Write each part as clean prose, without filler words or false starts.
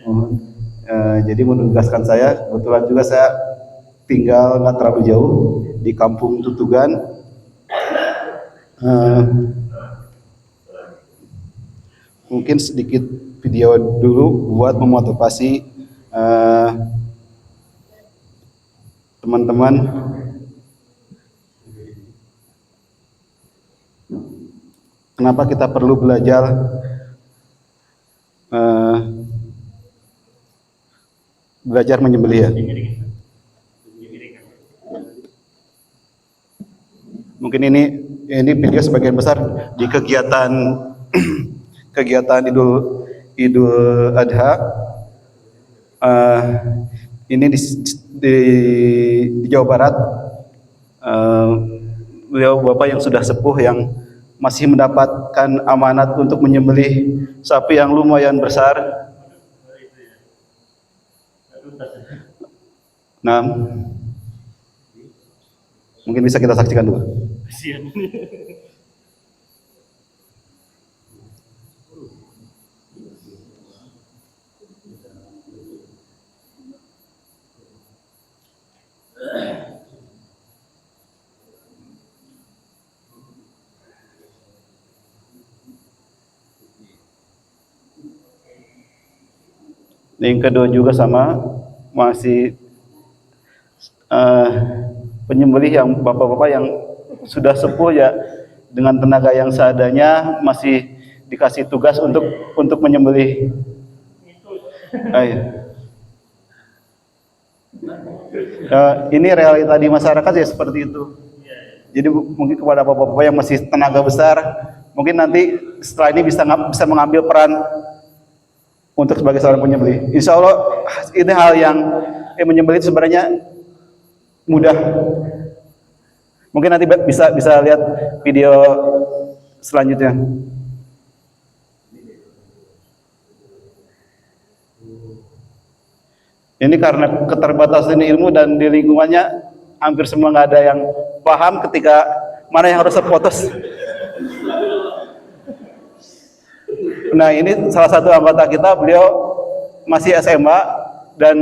Mohon, jadi menugaskan saya, kebetulan juga saya tinggal nggak terlalu jauh di Kampung Tutugan. Mungkin sedikit video dulu buat memotivasi teman-teman. Kenapa kita perlu belajar menyembelih ya? Mungkin ini video sebagian besar di kegiatan kegiatan Idul Adha. Ini di Jawa Barat. Beliau bapak yang sudah sepuh yang masih mendapatkan amanat untuk menyembelih sapi yang lumayan besar. Nah, mungkin bisa kita saksikan dulu. Yang kedua juga sama, masih penyembelih yang bapak-bapak yang sudah sepuh ya, dengan tenaga yang seadanya masih dikasih tugas untuk menyembelih. Ini realita di masyarakat ya seperti itu. Jadi mungkin kepada bapak-bapak yang masih tenaga besar, mungkin nanti setelah ini bisa mengambil peran untuk sebagai seorang penyembelih. Insya Allah ini hal yang menyembelih sebenarnya mudah. Mungkin nanti bisa lihat video selanjutnya. Ini karena keterbatasan ilmu dan di lingkungannya hampir semua nggak ada yang paham ketika mana yang harus terputus. Nah, ini salah satu anggota kita, beliau masih SMA dan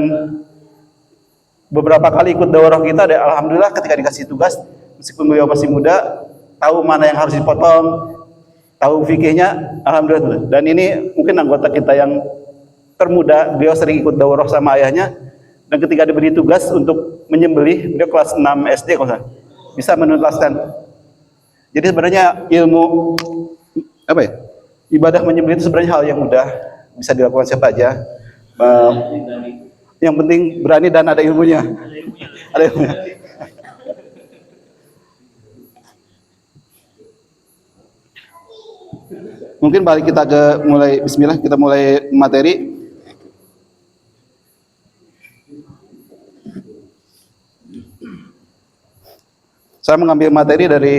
beberapa kali ikut daurah kita, dan alhamdulillah ketika dikasih tugas, meskipun beliau masih muda, tahu mana yang harus dipotong, tahu fikihnya, alhamdulillah. Dan ini mungkin anggota kita yang termuda, beliau sering ikut daurah sama ayahnya, dan ketika diberi tugas untuk menyembelih, beliau kelas 6 SD kalau bisa menuntaskan. Jadi sebenarnya ilmu ibadah menyembelih itu sebenarnya hal yang mudah, bisa dilakukan siapa aja. Yang penting berani dan ada ilmunya. Ada ilmunya. Mungkin balik kita ke bismillah, kita mulai materi. Saya mengambil materi dari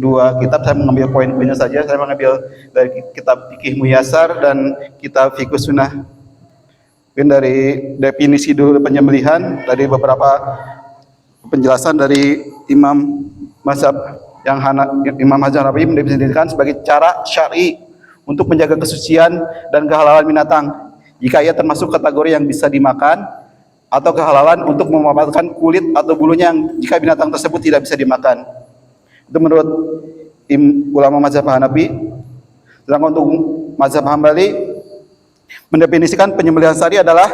dua kitab, saya mengambil poin-poinnya saja. Saya mengambil dari kitab Fikih Muyasar dan kitab Fiqh Sunnah. Mungkin dari definisi dulu penyembelihan, dari beberapa penjelasan dari Imam Mazhab Imam Hanafi mendefinisikan sebagai cara syar'i untuk menjaga kesucian dan kehalalan binatang. Jika ia termasuk kategori yang bisa dimakan, atau kehalalan untuk memanfaatkan kulit atau bulunya yang jika binatang tersebut tidak bisa dimakan. Itu menurut ulama mazhab Hanafi. Sedangkan untuk mazhab Hambali mendefinisikan penyembelihan syar'i adalah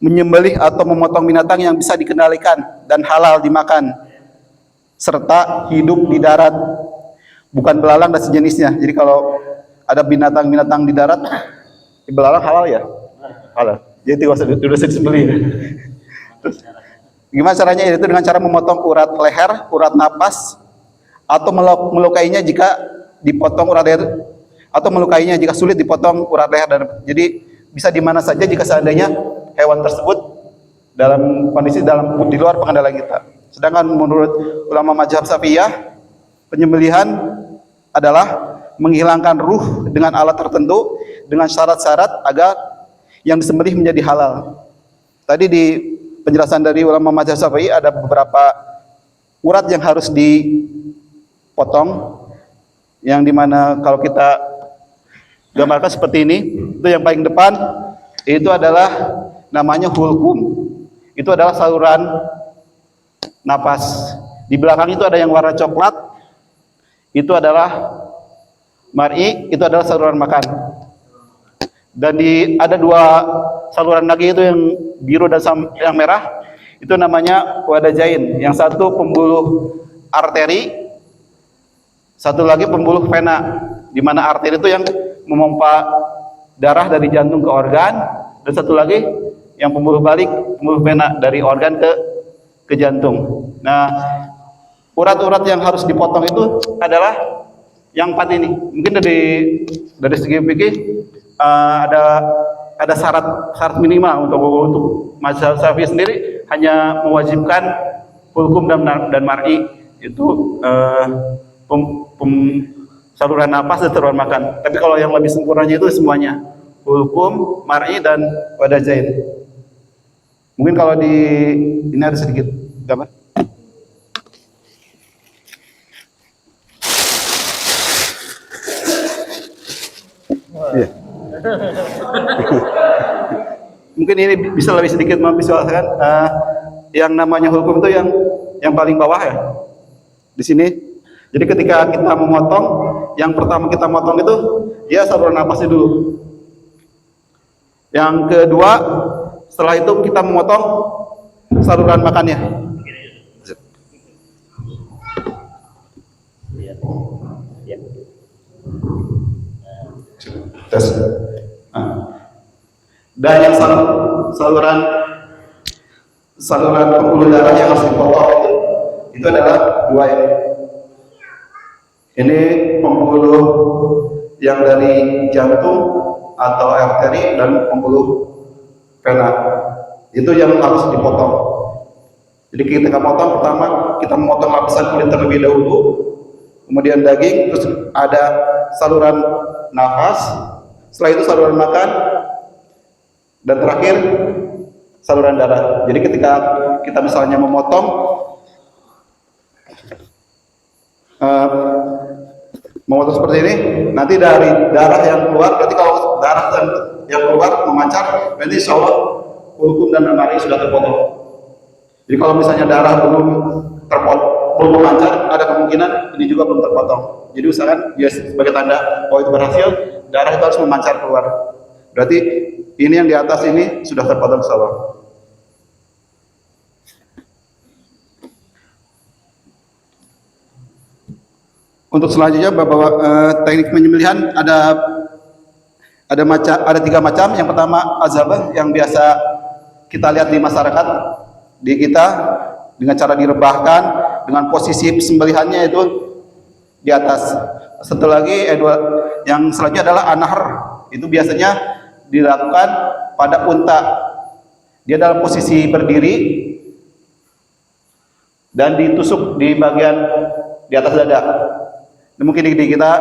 menyembelih atau memotong binatang yang bisa dikendalikan dan halal dimakan, serta hidup di darat, bukan belalang dan sejenisnya. Jadi kalau ada binatang-binatang di darat, belalang halal ya? Halal. Jadi tidak usah disembelih. Terus gimana caranya? Itu dengan cara memotong urat leher, urat napas, atau melukainya jika dipotong urat leher, atau melukainya jika sulit dipotong urat leher. Dan jadi bisa di mana saja jika seandainya hewan tersebut dalam kondisi di luar pengendalian kita. Sedangkan menurut ulama mazhab Syafi'iyah, penyembelihan adalah menghilangkan ruh dengan alat tertentu dengan syarat-syarat agar yang disembelih menjadi halal. Tadi di penjelasan dari ulama mazhab Syafi'i ada beberapa urat yang harus dipotong, yang dimana kalau kita gambarkan seperti ini, itu yang paling depan Itu adalah namanya hulkum. Itu adalah saluran napas. Di belakang itu ada yang warna coklat. Itu adalah mar'i, itu adalah saluran makan. Dan ada dua saluran lagi itu yang biru dan yang merah. Itu namanya wadajain. Yang satu pembuluh arteri, satu lagi pembuluh vena. Di mana arteri itu yang memompa darah dari jantung ke organ, dan satu lagi yang pembuluh balik, pembuluh vena dari organ ke jantung. Nah, urat-urat yang harus dipotong itu adalah yang 4 ini. Mungkin dari segi fikih ada syarat minimal untuk mazhab Syafi'i sendiri hanya mewajibkan hulkum dan mar'i, itu saluran napas dan saluran makan. Tapi kalau yang lebih sempurnanya itu semuanya hulkum, mar'i dan wadajain. Mungkin kalau ini ada sedikit gambar. Iya. Mungkin ini bisa lebih sedikit memvisualisasikan yang namanya hulkum itu yang paling bawah ya. Di sini. Jadi ketika kita memotong, yang pertama kita motong itu dia saluran napasnya dulu. Yang kedua, setelah itu kita memotong saluran makannya. Tes. Dan yang saluran pembuluh darah yang harus dipotong itu adalah dua ini. Ini pembuluh yang dari jantung atau arteri dan pembuluh vena. Itu yang harus dipotong. Jadi ketika potong, pertama kita memotong lapisan kulit terlebih dahulu, kemudian daging, terus ada saluran nafas, setelah itu saluran makan, dan terakhir saluran darah. Jadi ketika kita misalnya memotong seperti ini, nanti dari darah yang keluar, berarti kalau darah yang keluar memancar, berarti insya Allah hulkum dan mar'i sudah terpotong. Jadi kalau misalnya darah belum memancar, ada kemungkinan ini juga belum terpotong. Jadi usahakan ya sebagai tanda bahwa itu berhasil, darah itu harus memancar keluar. Berarti ini yang di atas ini sudah terpotong insya Allah. Untuk selanjutnya bahwa teknik penyembelihan ada 3 macam. Yang pertama azabah, yang biasa kita lihat di masyarakat di kita dengan cara direbahkan, dengan posisi sembelihannya itu di atas. Satu lagi yang selanjutnya adalah anahar. Itu biasanya dilakukan pada unta. Dia dalam posisi berdiri dan ditusuk di bagian di atas dada. Mungkin di kita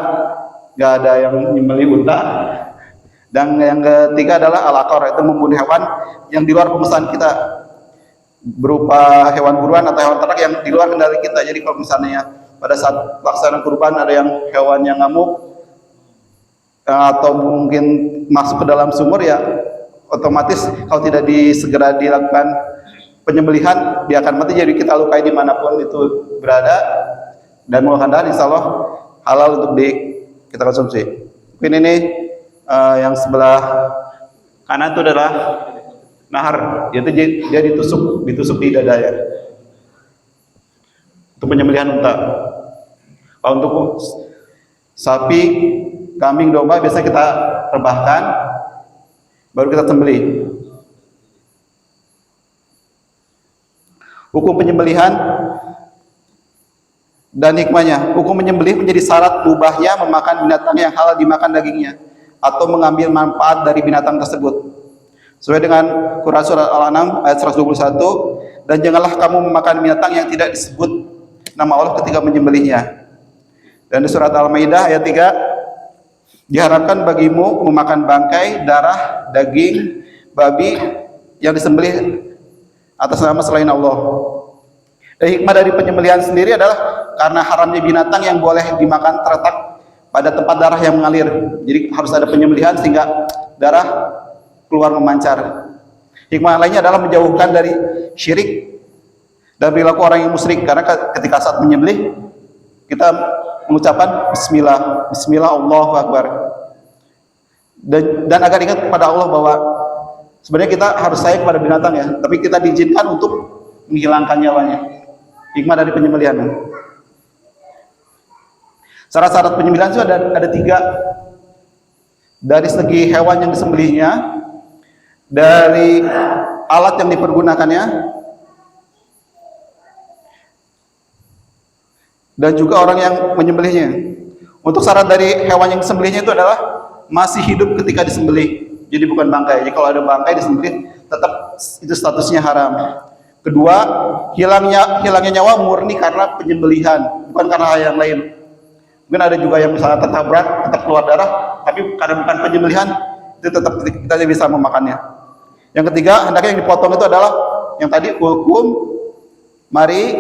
nggak ada yang menyembelih unta. Dan yang ketiga adalah al-aqar, itu membunuh hewan yang di luar pemesan kita, berupa hewan buruan atau hewan ternak yang di luar kendali kita. Jadi kalau misalnya pada saat pelaksanaan kurban ada yang hewan yang ngamuk atau mungkin masuk ke dalam sumur, ya otomatis kalau tidak segera dilakukan penyembelihan dia akan mati. Jadi kita lukai dimanapun itu berada, dan mudah-mudahan insya Allah halal untuk kita konsumsi. Mungkin ini yang sebelah kanan itu adalah nahar, yaitu dia ditusuk di dada ya. Untuk penyembelihan unta. Kalau untuk sapi, kambing, domba biasa kita rebahkan, baru kita sembelih. Hukum penyembelihan dan hikmahnya. Hukum menyembelih menjadi syarat mubahnya memakan binatang yang halal dimakan dagingnya atau mengambil manfaat dari binatang tersebut. Sesuai dengan Quran surat Al-An'am ayat 121, dan janganlah kamu memakan binatang yang tidak disebut nama Allah ketika menyembelihnya. Dan di surat Al-Maidah ayat 3, diharapkan bagimu memakan bangkai, darah, daging babi yang disembelih atas nama selain Allah. Dan hikmah dari penyembelihan sendiri adalah karena haramnya binatang yang boleh dimakan terletak pada tempat darah yang mengalir. Jadi harus ada penyembelihan sehingga darah keluar memancar. Hikmah lainnya adalah menjauhkan dari syirik dan perilaku orang yang musyrik, karena ketika saat menyembelih kita mengucapkan bismillah, bismillah, Allahu akbar. Dan agar ingat kepada Allah bahwa sebenarnya kita harus sayang kepada binatang ya, tapi kita diizinkan untuk menghilangkan nyawanya. Hikmah dari penyembelihan. Syarat-syarat penyembelihan itu ada 3. Dari segi hewan yang disembelihnya, dari alat yang dipergunakannya, dan juga orang yang menyembelihnya. Untuk syarat dari hewan yang disembelihnya itu adalah masih hidup ketika disembelih, jadi bukan bangkai. Jadi kalau ada bangkai disembelih, tetap itu statusnya haram. Kedua, hilangnya nyawa murni karena penyembelihan, bukan karena hal yang lain. Mungkin ada juga yang misalnya tertabrak, tetap keluar darah, tapi karena bukan penyembelihan, itu tetap kita bisa memakannya. Yang ketiga, hendaknya yang dipotong itu adalah yang tadi hukum, mari,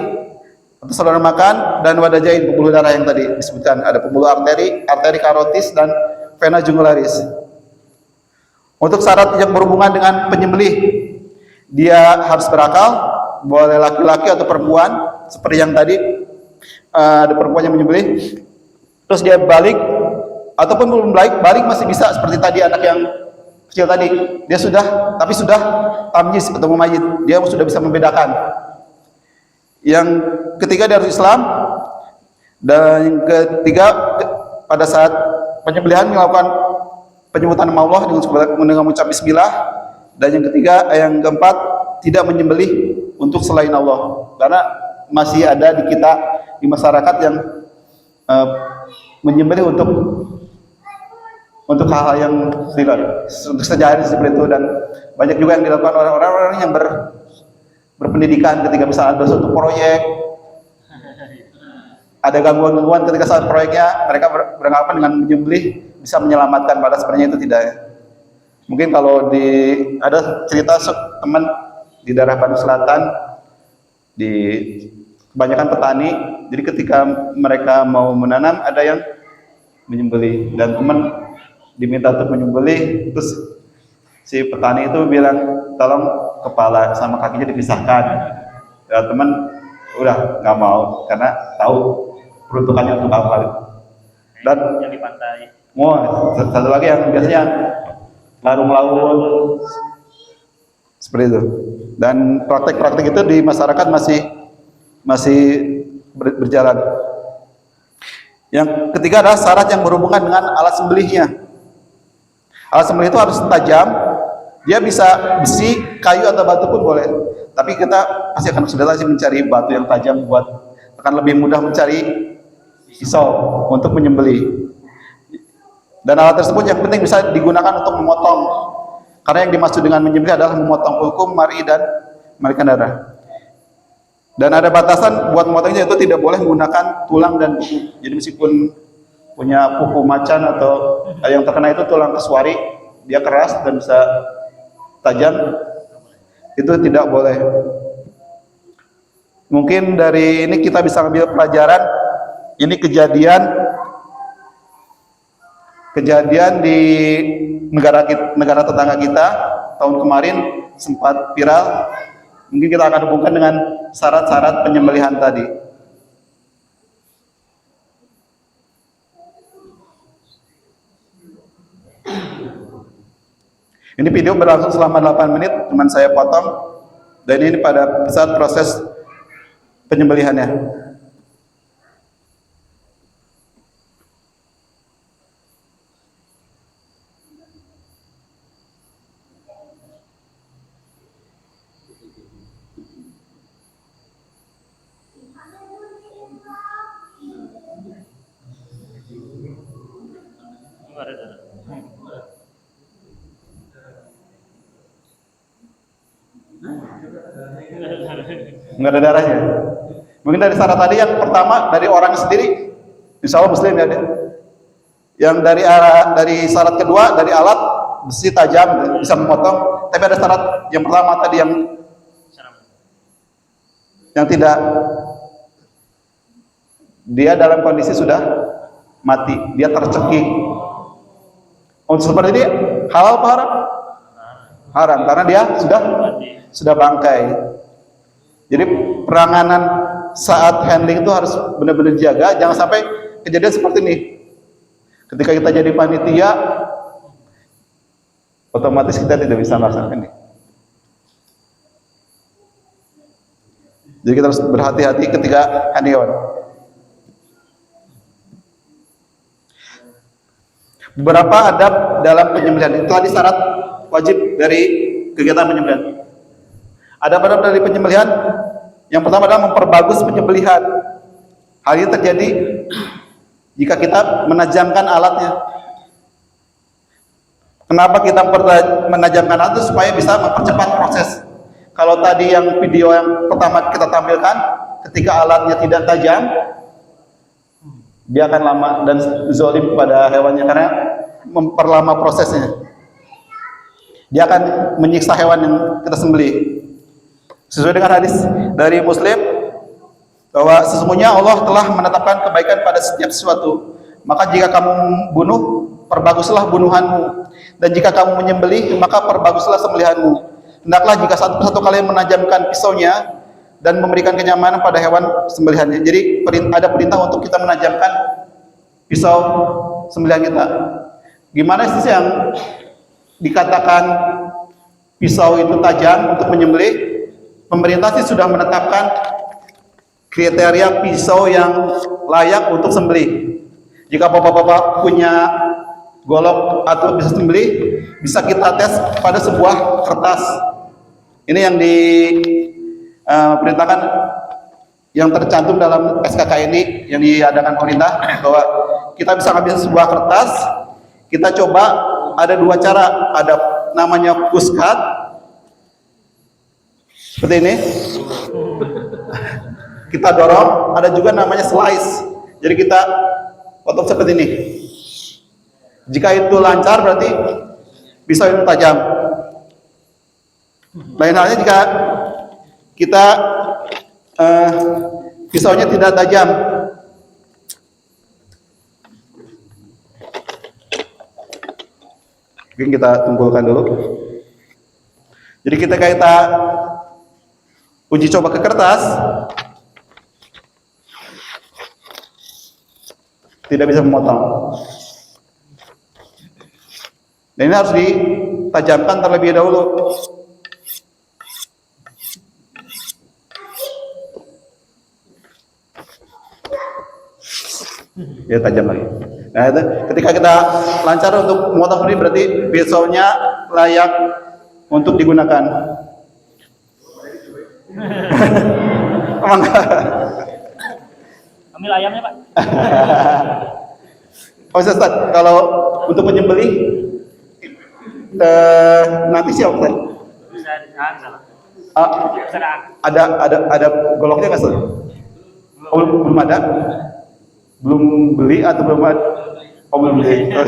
atau saluran makan, dan wadajain, pembuluh darah yang tadi disebutkan. Ada pembuluh arteri karotis, dan vena jugularis. Untuk syarat yang berhubungan dengan penyembelih, dia harus berakal, boleh laki-laki atau perempuan, seperti yang tadi ada perempuan yang menyembelih. Terus dia balik, ataupun belum balik masih bisa, seperti tadi anak yang kecil tadi, dia sudah tamyiz atau mumayyiz, dia sudah bisa membedakan. Yang ketiga dia harus Islam, dan yang ketiga pada saat penyembelihan melakukan penyebutan nama Allah dengan mengucap bismillah, dan yang keempat tidak menyembelih untuk selain Allah, karena masih ada di kita di masyarakat yang menyembelih untuk hal-hal yang tidak, untuk sejarah seperti itu. Dan banyak juga yang dilakukan oleh orang-orang yang berpendidikan ketika misalnya ada suatu proyek, ada gangguan-gangguan ketika saat proyeknya, mereka beranggapan dengan menyembelih bisa menyelamatkan, padahal sebenarnya itu tidak ya. Mungkin kalau ada cerita teman di daerah Bandung Selatan, di kebanyakan petani, jadi ketika mereka mau menanam ada yang menyembelih, dan teman diminta untuk menyembelih, terus si petani itu bilang tolong kepala sama kakinya dipisahkan. Ya, teman udah nggak mau karena tahu peruntukannya untuk apa. Dan yang di pantai. Satu lagi yang biasanya larung laut seperti itu. Dan praktek-praktek itu di masyarakat masih berjalan. Yang ketiga adalah syarat yang berhubungan dengan alat sembelihnya. Alat sembelih itu harus tajam. Dia bisa besi, kayu, atau batu pun boleh. Tapi kita pasti akan kesulitan mencari batu yang tajam, akan lebih mudah mencari pisau untuk menyembelih. Dan alat tersebut yang penting bisa digunakan untuk memotong. Karena yang dimaksud dengan menyembelih adalah memotong hukum, mari, dan memberikan darah. Dan ada batasan buat memotongnya, itu tidak boleh menggunakan tulang dan kuku. Jadi meskipun punya kuku macan atau yang terkena itu tulang kesuari, dia keras dan bisa tajam, itu tidak boleh. Mungkin dari ini kita bisa ambil pelajaran. Ini kejadian di negara tetangga kita tahun kemarin sempat viral. Mungkin kita akan hubungkan dengan syarat-syarat penyembelihan tadi. Ini video berlangsung selama 8 menit, cuman saya potong, dan ini pada saat proses penyembelihannya. Nggak ada darahnya. Mungkin dari syarat tadi yang pertama dari orang sendiri, insya Allah muslim ya. Yang dari syarat kedua dari alat besi tajam bisa memotong. Tapi ada syarat yang pertama tadi yang tidak, dia dalam kondisi sudah mati, dia tercekik. Untuk seperti ini halal apa haram? haram karena dia sudah bangkai. Jadi peranganan saat handling itu harus benar-benar jaga, jangan sampai kejadian seperti ini. Ketika kita jadi panitia, otomatis kita tidak bisa melaksanakan ini. Jadi kita harus berhati-hati ketika handling hewan. Beberapa adab dalam penyembelihan itu tadi syarat wajib dari kegiatan penyembelihan. Adab-adab dari penyembelihan yang pertama adalah memperbagus penyembelihan. Hal ini terjadi jika kita menajamkan alatnya. Kenapa kita menajamkan alat itu? Supaya bisa mempercepat proses. Kalau tadi yang video yang pertama kita tampilkan, ketika alatnya tidak tajam, dia akan lama dan zalim pada hewannya karena memperlama prosesnya. Dia akan menyiksa hewan yang kita sembelih. Sesuai dengan hadis dari Muslim bahwa sesungguhnya Allah telah menetapkan kebaikan pada setiap sesuatu. Maka jika kamu bunuh, perbaguslah bunuhanmu, dan jika kamu menyembelih, maka perbaguslah sembelihanmu. Hendaklah jika satu persatu kalian menajamkan pisaunya dan memberikan kenyamanan pada hewan sembelihannya. Jadi ada perintah untuk kita menajamkan pisau sembelihan kita. Gimana sih yang dikatakan pisau itu tajam untuk menyembelih? Pemerintah sih sudah menetapkan kriteria pisau yang layak untuk sembelih. Jika bapak-bapak punya golok atau bisa sembelih, bisa kita tes pada sebuah kertas. Ini yang diperintahkan, yang tercantum dalam SKK ini yang diadakan pemerintah, bahwa kita bisa ambil sebuah kertas, kita coba ada dua cara, ada namanya push cut seperti ini, kita dorong, ada juga namanya slice, jadi kita potong seperti ini. Jika itu lancar berarti pisau itu tajam. Lain halnya jika kita pisaunya tidak tajam. Mungkin kita tunggukan dulu. Jadi ketika kita uji coba ke kertas, tidak bisa memotong. Dan ini harus ditajamkan terlebih dahulu. Ya, tajam lagi. Nah, itu ketika kita lancar untuk memotong ini berarti pisaunya layak untuk digunakan. Emang ambil ayamnya, Pak. Oh, Ustaz, kalau untuk menyembelih nanti siapa tadi? Bisa diangkat. Ada goloknya nggak, Ustaz? Oh, belum ada. Belum beli atau belum ada? Oh, belum beli. Oh,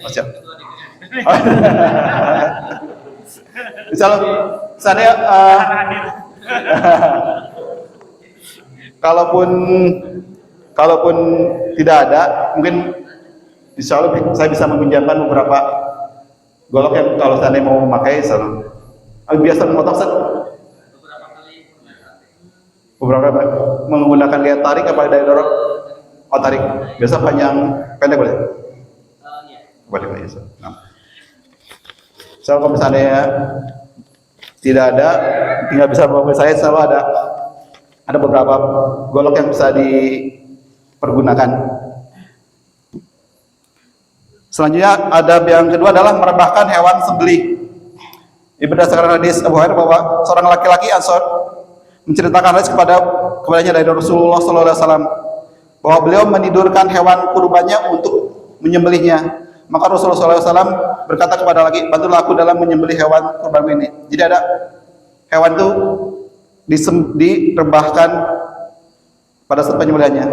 siap. Misalnya saya kalaupun tidak ada, mungkin insya Allah saya bisa meminjamkan beberapa golok yang kalau saya mau memakai. Biasa memotong beberapa menggunakan gaya tarik apa daya dorong? Oh, tarik. Biasa panjang pendek boleh? Boleh. Nah. So, kalau misalnya tidak ada, tinggal bisa bawa saya selalu ada beberapa golok yang bisa dipergunakan. Selanjutnya adab yang kedua adalah merebahkan hewan sembelih. Ini berdasarkan hadis Abu Hurairah bahwa seorang laki-laki Ansor menceritakan hadis kepadanya dari Rasulullah SAW bahwa beliau menidurkan hewan kurbannya untuk menyembelihnya. Maka Rasulullah SAW berkata kepada laki, bantulah aku dalam menyembelih hewan kurban ini. Jadi ada hewan itu direbahkan pada saat penyembelihannya.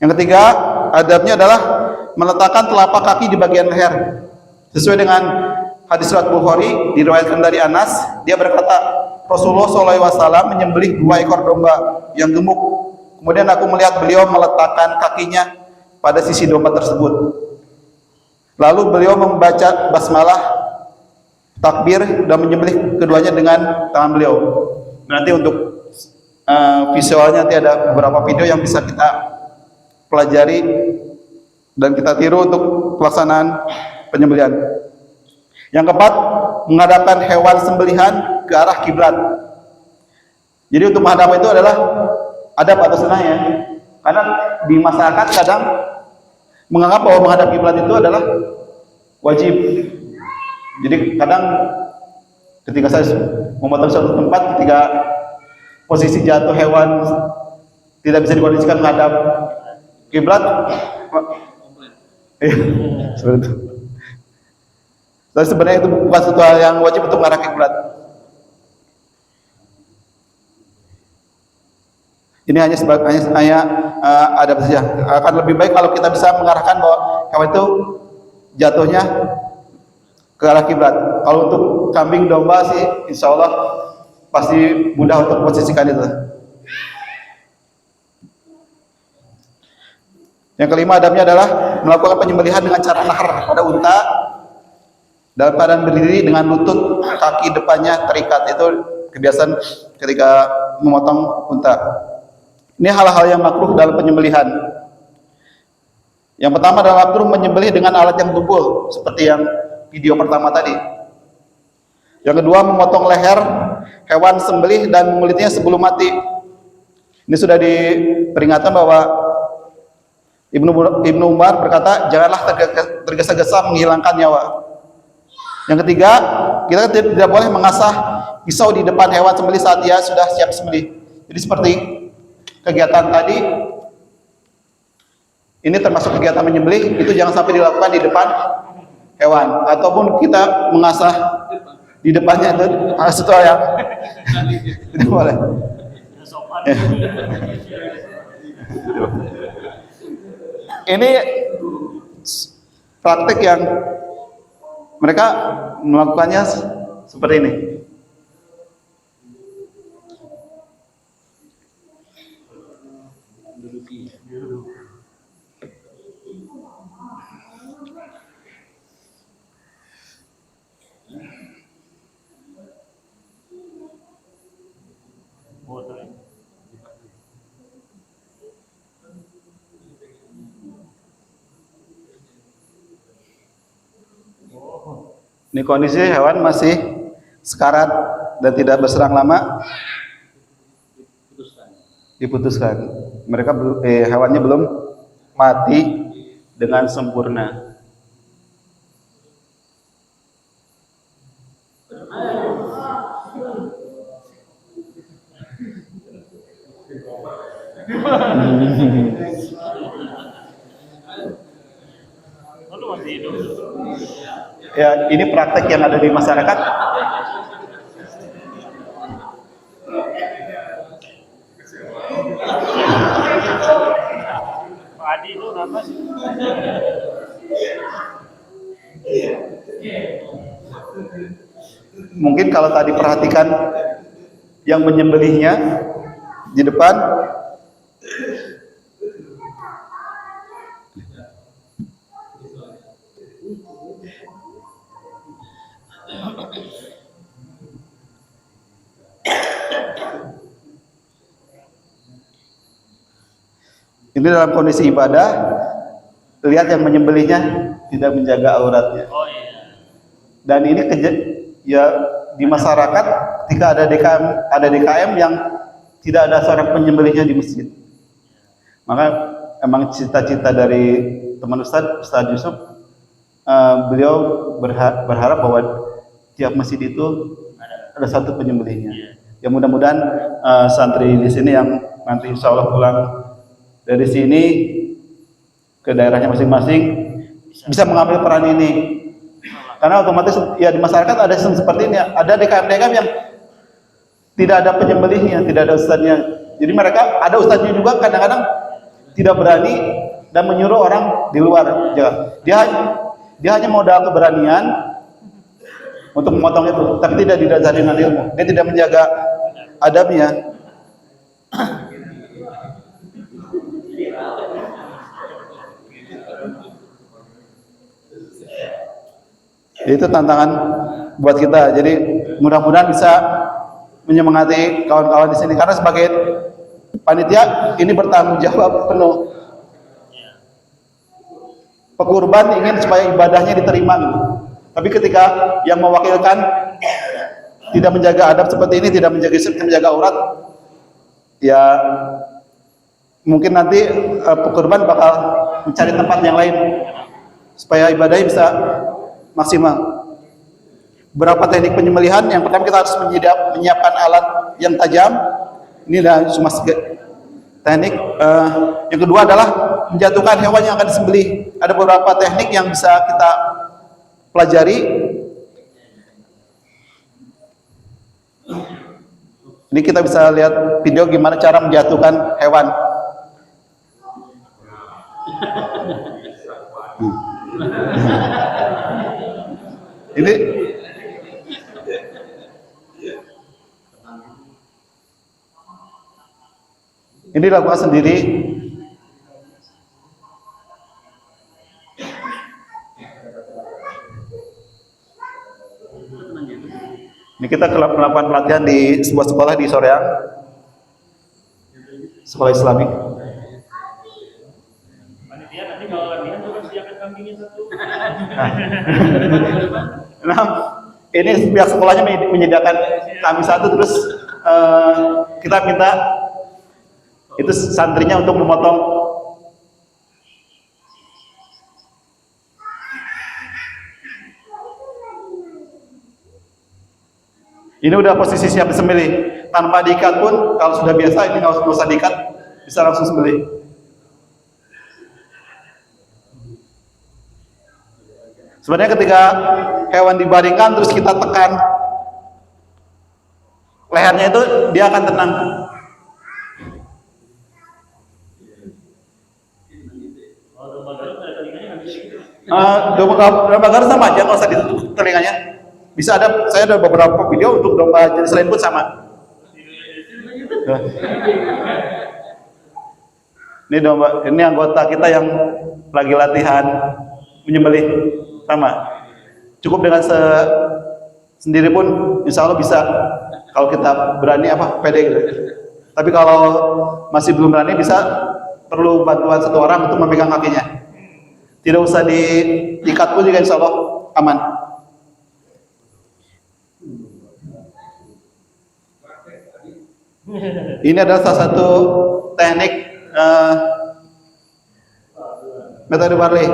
Yang ketiga, adabnya adalah meletakkan telapak kaki di bagian leher. Sesuai dengan hadis riwayat Bukhari, diriwayatkan dari Anas, dia berkata, Rasulullah SAW menyembelih 2 ekor domba yang gemuk. Kemudian aku melihat beliau meletakkan kakinya pada sisi domba tersebut. Lalu beliau membaca basmalah takbir dan menyembelih keduanya dengan tangan beliau. Nanti untuk visualnya nanti ada beberapa video yang bisa kita pelajari dan kita tiru untuk pelaksanaan penyembelihan. Yang keempat, menghadapkan hewan sembelihan ke arah kiblat. Jadi untuk menghadap itu adalah adab atau sunnahnya. Karena di masyarakat kadang menganggap bahwa menghadap kiblat itu adalah wajib. Jadi kadang ketika saya memotong suatu tempat, ketika posisi jatuh hewan tidak bisa dikondisikan menghadap kiblat, seperti itu. Tapi sebenarnya itu bukan sesuatu hal yang wajib untuk mengarah kiblat. Ini hanya adab saja. Akan lebih baik kalau kita bisa mengarahkan bahwa hewan itu jatuhnya ke arah kiblat. Kalau untuk kambing domba sih, insya Allah pasti mudah untuk posisikan itu. Yang kelima adabnya adalah melakukan penyembelihan dengan cara nahar pada unta dalam keadaan berdiri dengan lutut kaki depannya terikat. Itu kebiasaan ketika memotong unta. Ini hal-hal yang makruh dalam penyembelihan. Yang pertama adalah makruh menyembelih dengan alat yang tumpul seperti yang video pertama tadi. Yang kedua, memotong leher hewan sembelih dan mengulitnya sebelum mati. Ini sudah diperingatkan bahwa Ibnu Umar berkata, janganlah tergesa-gesa menghilangkan nyawa. Yang ketiga, kita tidak boleh mengasah pisau di depan hewan sembelih saat dia sudah siap sembelih. Jadi seperti kegiatan tadi, ini termasuk kegiatan menyembelih, itu jangan sampai dilakukan di depan hewan, ataupun kita mengasah di depannya, itu sesuatu yang tidak boleh. Ini praktik yang mereka melakukannya seperti ini. Ini kondisi hewan masih sekarat dan tidak berserang lama, diputuskan. Mereka hewannya belum mati dengan sempurna. Ya, ini praktek yang ada di masyarakat. Pak Adi itu apa sih? Mungkin kalau tadi perhatikan yang menyembelihnya di depan, ini dalam kondisi ibadah, lihat yang menyembelihnya tidak menjaga auratnya. Oh iya. Dan ini ya di masyarakat ketika ada DKM yang tidak ada seorang penyembelihnya di masjid. Maka emang cita-cita dari teman Ustaz Yusuf, beliau berharap bahwa tiap masjid itu ada satu penyembelihnya. Ya mudah-mudahan santri di sini yang nanti insya Allah pulang dari sini ke daerahnya masing-masing bisa mengambil peran ini. Karena otomatis ya di masyarakat ada sistem seperti ini, ada DKM-DKM yang tidak ada penyembelihnya, tidak ada ustadznya. Jadi mereka ada ustadznya juga kadang-kadang tidak berani dan menyuruh orang di luar. Dia hanya modal keberanian untuk memotong itu, tapi tidak didasari dengan ilmu. Dia tidak menjaga adabnya. Itu tantangan buat kita. Jadi mudah-mudahan bisa menyemangati kawan-kawan di sini karena sebagai panitia ini bertanggung jawab penuh. Pekurban ingin supaya ibadahnya diterima gitu. Tapi ketika yang mewakilkan tidak menjaga adab seperti ini, tidak menjaga aurat, ya mungkin nanti pekurban bakal mencari tempat yang lain supaya ibadahnya bisa maksimal. Berapa teknik penyembelihan? Yang pertama kita harus menyiapkan alat yang tajam. Ini adalah cuma teknik. Yang kedua adalah menjatuhkan hewan yang akan disembelih. Ada beberapa teknik yang bisa kita pelajari. Ini kita bisa lihat video gimana cara menjatuhkan hewan. Ini dilakukan sendiri. Ini kita melakukan pelatihan di sebuah sekolah di Soreang, sekolah Islami. Panitia nanti kalau latihan juga sediakan kambingnya satu. Nah, ini pihak sekolahnya menyediakan kambing satu, terus kita minta itu santrinya untuk memotong. Ini udah posisi siap disembelih, tanpa diikat pun kalau sudah biasa ini nggak usah diikat, bisa langsung sembelih. Sebenarnya ketika hewan dibaringkan terus kita tekan lehernya itu, dia akan tenang. Domba garut sama aja, kalau usah ditutup telinganya. Bisa ada, saya ada beberapa video untuk domba jenis lain pun sama. Ini domba, ini anggota kita yang lagi latihan menyembelih sama. Cukup dengan sendiri pun, insya Allah bisa. Kalau kita berani pede gitu. Tapi kalau masih belum berani, bisa perlu bantuan satu orang untuk memegang kakinya. Tidak usah diikat pun juga insya Allah aman. Ini adalah salah satu teknik metode Barley.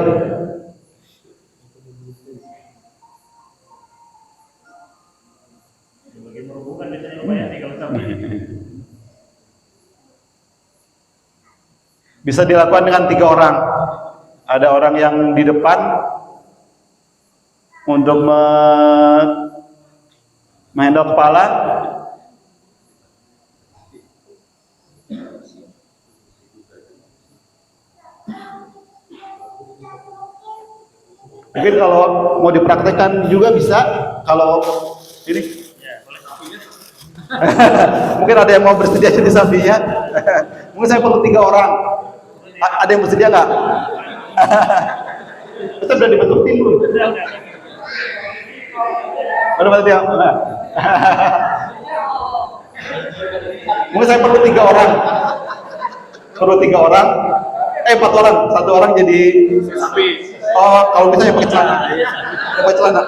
Bisa dilakukan dengan 3 orang. Ada orang yang di depan untuk menghandle kepala. Mungkin kalau mau dipraktekkan juga bisa. Kalau ini, mungkin ada yang mau bersedia jadi sapinya. Mungkin saya perlu 3 orang. Ada yang bersedia nggak? Kita sudah dibentuk tim belum? Udah berarti ya? Mungkin saya perlu 3 orang. Perlu 3 orang. 4 orang. 1 orang jadi sapi. Oh, kalau bisa yang pakai celana. Pakai celana.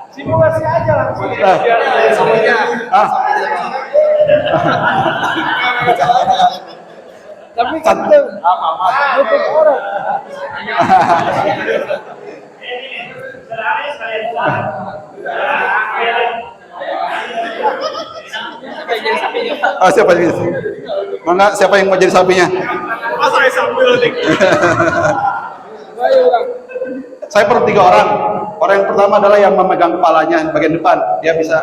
Simulasi aja langsung. Tapi kan nutup orang. Siapa jadi? Mana siapa yang mau jadi sapinya? Masa sapi nanti? Saya perlu 3 orang. Orang yang pertama adalah yang memegang kepalanya bagian depan. Dia bisa.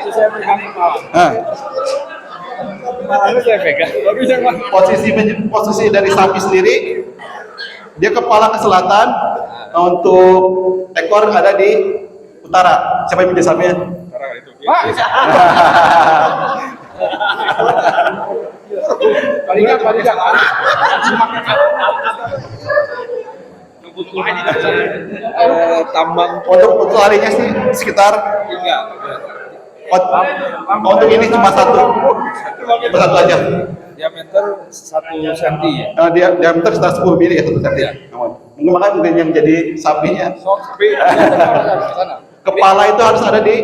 Saya pegang kepala. Kepalanya saya pegang. Posisi dari sapi sendiri, dia kepala ke selatan, untuk ekor ada di utara. Siapa yang menjadi sapinya? Palingan. Tambang Untuk larinya sih sekitar enggak. untuk ini cuma satu aja. Diameter 1 cm ya. Dia diameter sekitar 10 mili ya satu senti. Mungkin makanya mungkin yang jadi sapinya. Tapi sana. Kepala itu harus ada di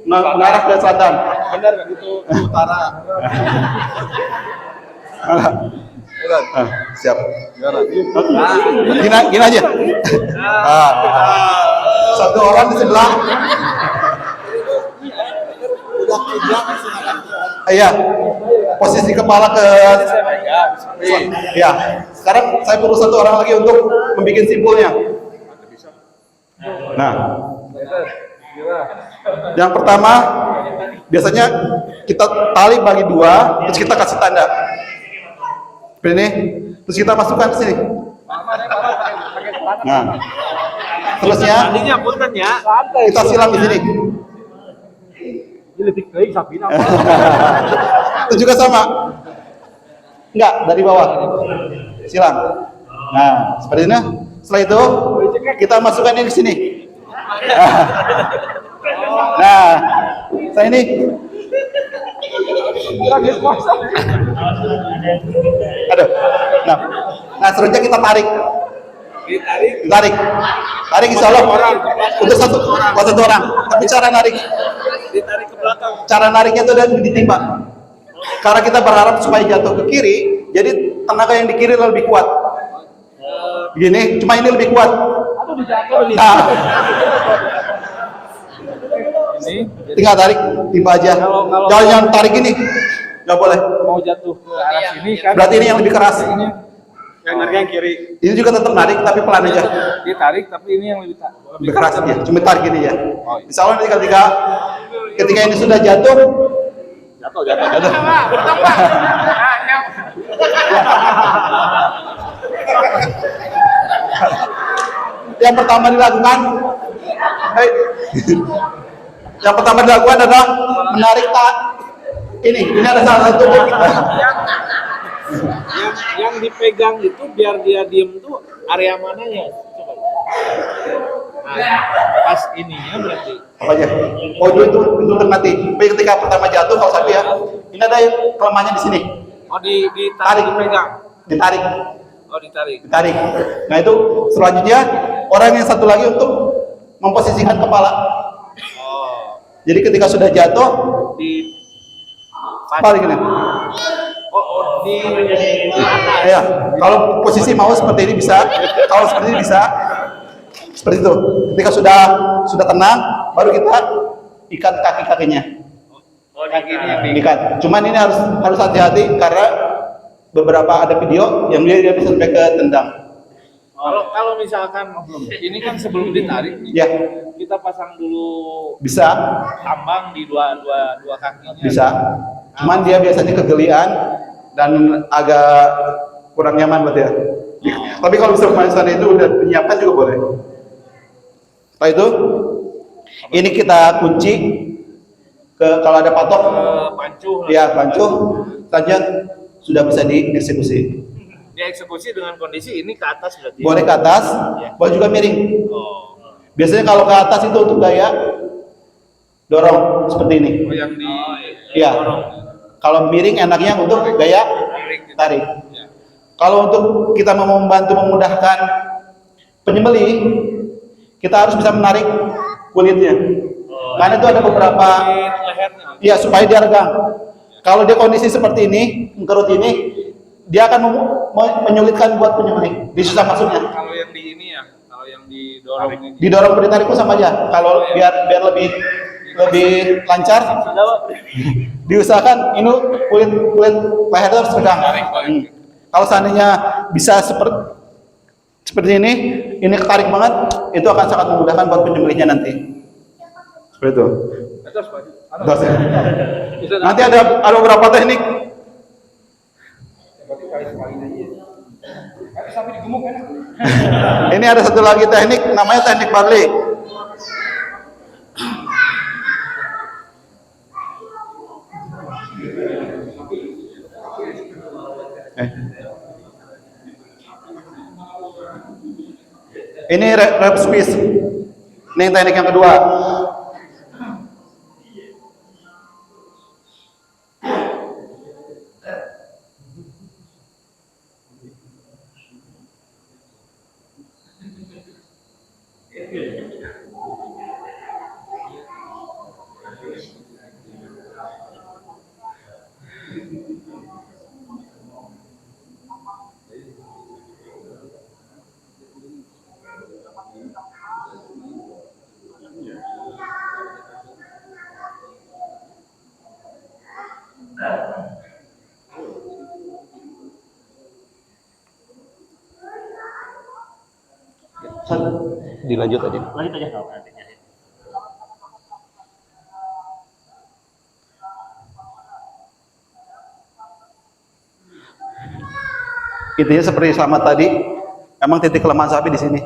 mengarah ke selatan. Benar kan itu utara. Siap. Gini aja. Satu orang di sebelah. Iya. Posisi kepala ke. Ya. Sekarang saya perlu satu orang lagi untuk membuat simpulnya. Nah. Yang pertama, biasanya kita tali bagi dua, terus kita kasih tanda. Seperti ini, terus kita masukkan ke sini. Nah, terusnya kita silang di sini. Itu juga sama. Enggak, dari bawah. Silang. Nah, seperti ini. Setelah itu, kita masukkan ini ke sini. Nah, saya ini. Aduh. Nah, selanjutnya kita tarik. Tarik insya Allah untuk satu orang. Tapi cara narik, Ditarik ke belakang. cara nariknya itu dan ditimpa. Karena kita berharap supaya jatuh ke kiri, jadi tenaga yang di kiri lebih kuat. Begini, cuma ini lebih kuat. Nah, tinggal tarik, timpa aja. Jangan yang tarik ini, nggak boleh. Mau jatuh ke arah sini kan. Berarti ini yang lebih keras. Yang narik yang kiri. Ini juga tetap narik, tapi pelan aja. Ditarik tapi ini yang Lebih keras ya, cuma tarik ini ya. Oh, iya. Insya Allah nanti ketika ini sudah jatuh. Yang pertama dilakukan, adalah menarik ini ada salah satu. Yang dipegang itu biar dia diem tuh area mananya? Coba. Nah, pas ininya berarti. Apa aja? Oh itu mati. Tapi ketika pertama jatuh kalau sapi ya, ini ada kelemahannya di sini. Oh ditarik, dipegang. Ditarik. Oh ditarik. Nah itu selanjutnya orang yang satu lagi untuk memposisikan kepala. Oh. Jadi ketika sudah jatuh, Di balik ini. di Ya, kalau posisi mau seperti ini bisa, kalau seperti ini bisa, seperti itu. Ketika sudah tenang, baru kita ikat kaki-kakinya. kaki ini yang Ikat. Cuman ini harus hati-hati karena beberapa ada video yang dia bisa sampai ke tendang. Kalau misalkan ini kan sebelum ditarik nih, Ya, kita pasang dulu bisa, tambang di dua kakinya. bisa. Cuman dia biasanya kegelian dan agak kurang nyaman buat dia. Tapi kalau bisa pemanasan itu udah menyiapkan juga boleh. Setelah itu, ini kita kunci kalau ada patok, Pancuh. ya pancuh, saja sudah bisa dieksekusi. Dieksekusi dengan kondisi ini ke atas berarti. Boleh ke atas, boleh juga miring. Oh. Biasanya kalau ke atas itu untuk gaya dorong seperti ini. Oh yang di Iya. dorong. Kalau miring enaknya untuk gaya tarik. Ya. Kalau untuk kita mau membantu memudahkan penyembelih, kita harus bisa menarik kulitnya. Karena itu ada beberapa, Lehernya. ya supaya dia regang. Kalau dia kondisi seperti ini, mengkerut ini, dia akan menyulitkan buat penyembelih. Disusah masuknya. Kalau yang di ini ya, kalau yang didorong ini. Didorong berditarik pun sama aja. Kalau biar lebih lancar, diusahakan ini kulit leher harus regang. Kalau seandainya bisa seperti ini ketarik banget, itu akan sangat memudahkan buat penyembelihnya nanti. Seperti itu. Terus, nanti ada beberapa teknik. Ini ada satu lagi teknik, namanya teknik Barley. Ini rep squeeze. Ini teknik yang kedua. Dilanjut aja. Lanjut aja kalau nanti. Intinya seperti sama tadi, emang titik kelemahan sapi di sini,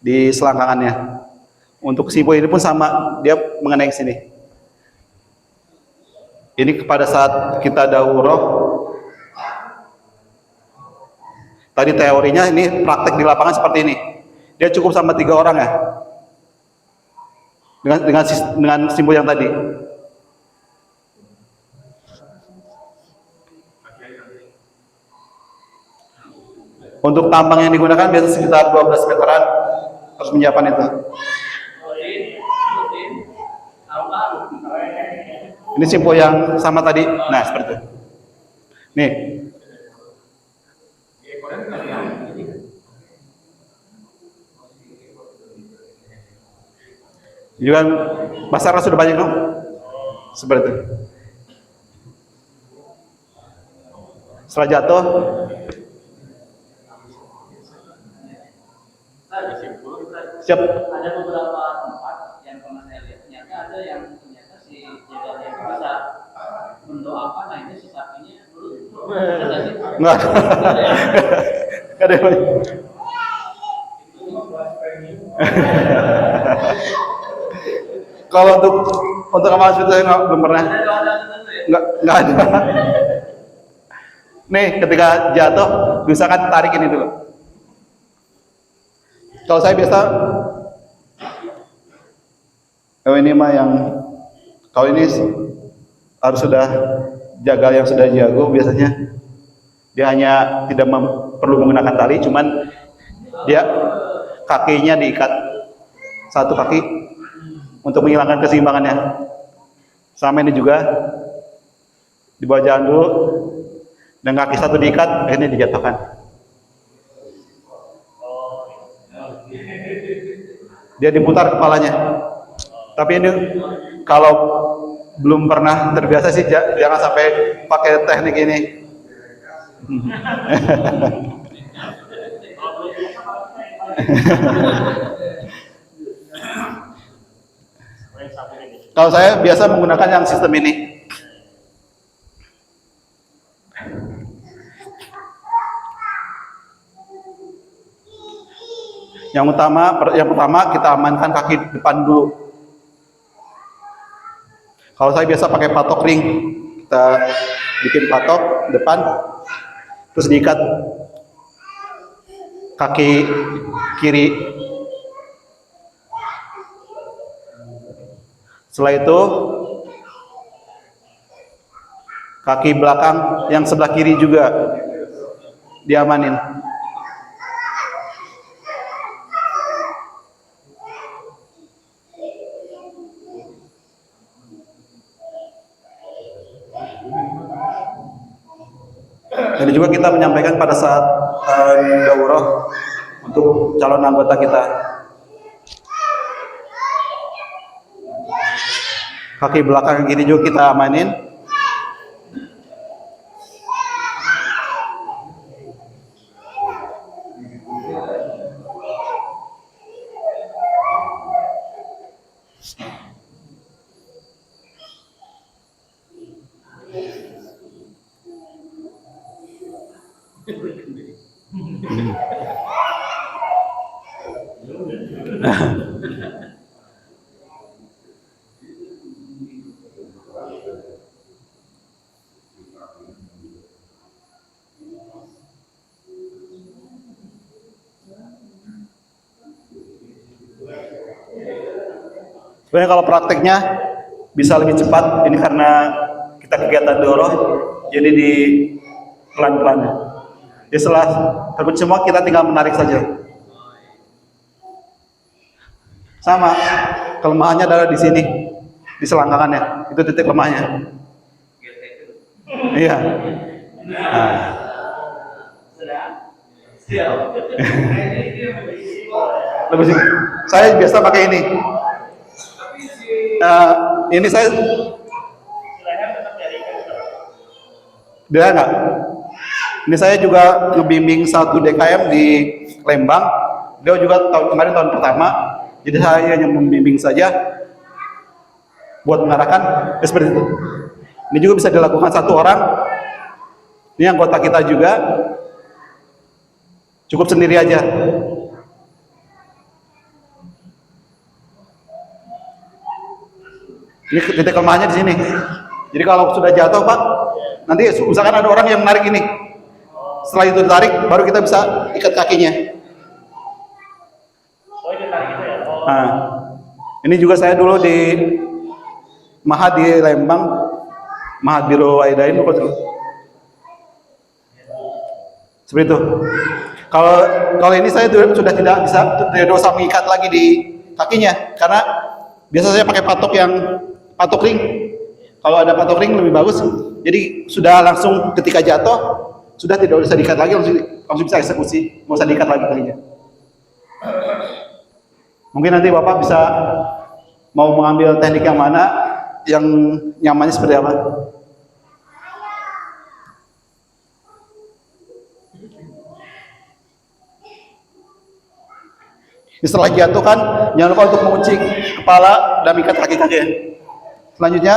di selangkangannya. Untuk sipo ini pun sama, dia mengenai sini. Ini pada saat kita daurah, tadi teorinya, ini praktek di lapangan seperti ini. Dia cukup sama 3 orang ya, dengan simbol yang tadi. Untuk tambang yang digunakan biasa sekitar 12 meteran, harus menyiapkan itu. Ini simbol yang sama tadi. Nah, seperti itu. Nih. Juga Basara sudah banyak dong. Seperti itu. Setelah jatuh, siap. Ada beberapa tempat yang pernah saya lihat ternyata ada yang ternyata si jagalnya itu bisa mendoakan, nah itu si sapinya dulu ada sih. Enggak. Ada. Kalau untuk amal itu saya belum pernah. Enggak ada. Nih, ketika jatuh, usahakan tarik ini dulu. Kalau saya biasa, ini mah yang, kalau ini harus sudah jagal yang sudah jago, biasanya dia hanya tidak perlu menggunakan tali, cuman dia kakinya diikat satu kaki untuk menghilangkan keseimbangannya. Sama ini juga di bawah jalan dulu, dan kaki satu diikat, akhirnya dijatuhkan. Dia diputar kepalanya. Tapi ini kalau belum pernah terbiasa sih jangan sampai pakai teknik ini. Kalau saya biasa menggunakan yang sistem ini. Yang pertama kita amankan kaki depan dulu. Kalau saya biasa pakai patok ring, kita bikin patok depan, terus diikat kaki kiri. Setelah itu kaki belakang yang sebelah kiri juga diamanin. Dan juga kita menyampaikan pada saat daurah untuk calon anggota kita. Kaki belakang kiri juga kita amanin. Sebenarnya kalau prakteknya bisa lebih cepat, ini karena kita kegiatan dorong, jadi di pelan-pelan. Ya setelah terbit semua kita tinggal menarik saja. Sama, kelemahannya adalah di sini, di selangkangannya, itu titik lemahnya. Iya. Nah. Lebih sih. Saya biasa pakai ini. Ini saya dia enggak. Ini saya juga ngebimbing 1 DKM di Lembang. Dia juga tahun pertama. Jadi saya hanya membimbing saja buat mengarahkan seperti itu. Ini juga bisa dilakukan 1 orang. Ini anggota kita juga. Cukup sendiri aja. Ini titik kelemahannya di sini. Jadi kalau sudah jatuh, Pak, nanti usahakan ada orang yang menarik ini. Setelah itu ditarik, baru kita bisa ikat kakinya. Nah, ini juga saya dulu di Mahat di Lembang, Mahat Biro Waidain, seperti itu. Kalau ini saya sudah tidak bisa mengikat lagi di kakinya, karena biasa saya pakai patok ring. Kalau ada patok ring lebih bagus. Jadi sudah langsung ketika jatuh sudah tidak usah diikat lagi, langsung bisa eksekusi, nggak usah diikat lagi kakinya. Mungkin nanti Bapak bisa mau mengambil teknik yang mana, yang nyamannya seperti apa. Setelah jatuh kan, jangan lupa untuk mengunci kepala dan ikat kaki-kaki. Selanjutnya,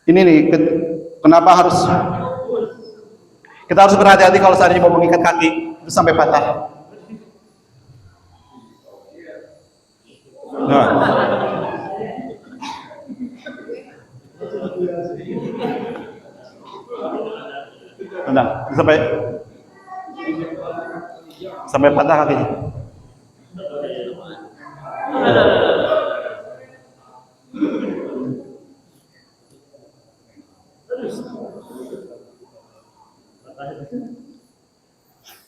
ini nih, kenapa kita harus berhati-hati kalau seandainya mau mengikat kaki itu sampai patah. Nah. Tenang, sampai patah kakinya.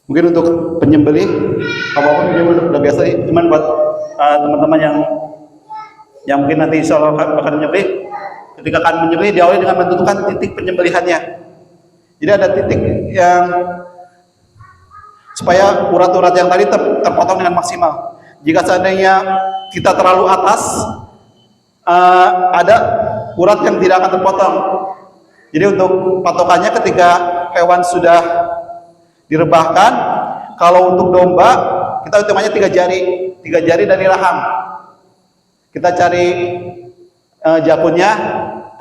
Mungkin untuk penyembelih, apapun penyembelih udah biasa, cuman buat teman-teman yang mungkin nanti insya Allah akan menyembelih, ketika akan menyembelih diawali dengan menentukan titik penyembelihannya. Jadi ada titik yang supaya urat-urat yang tadi terpotong dengan maksimal. Jika seandainya kita terlalu atas, ada urat yang tidak akan terpotong. Jadi untuk patokannya ketika hewan sudah direbahkan, kalau untuk domba kita hitungannya 3 jari dari rahang. Kita cari jakunnya,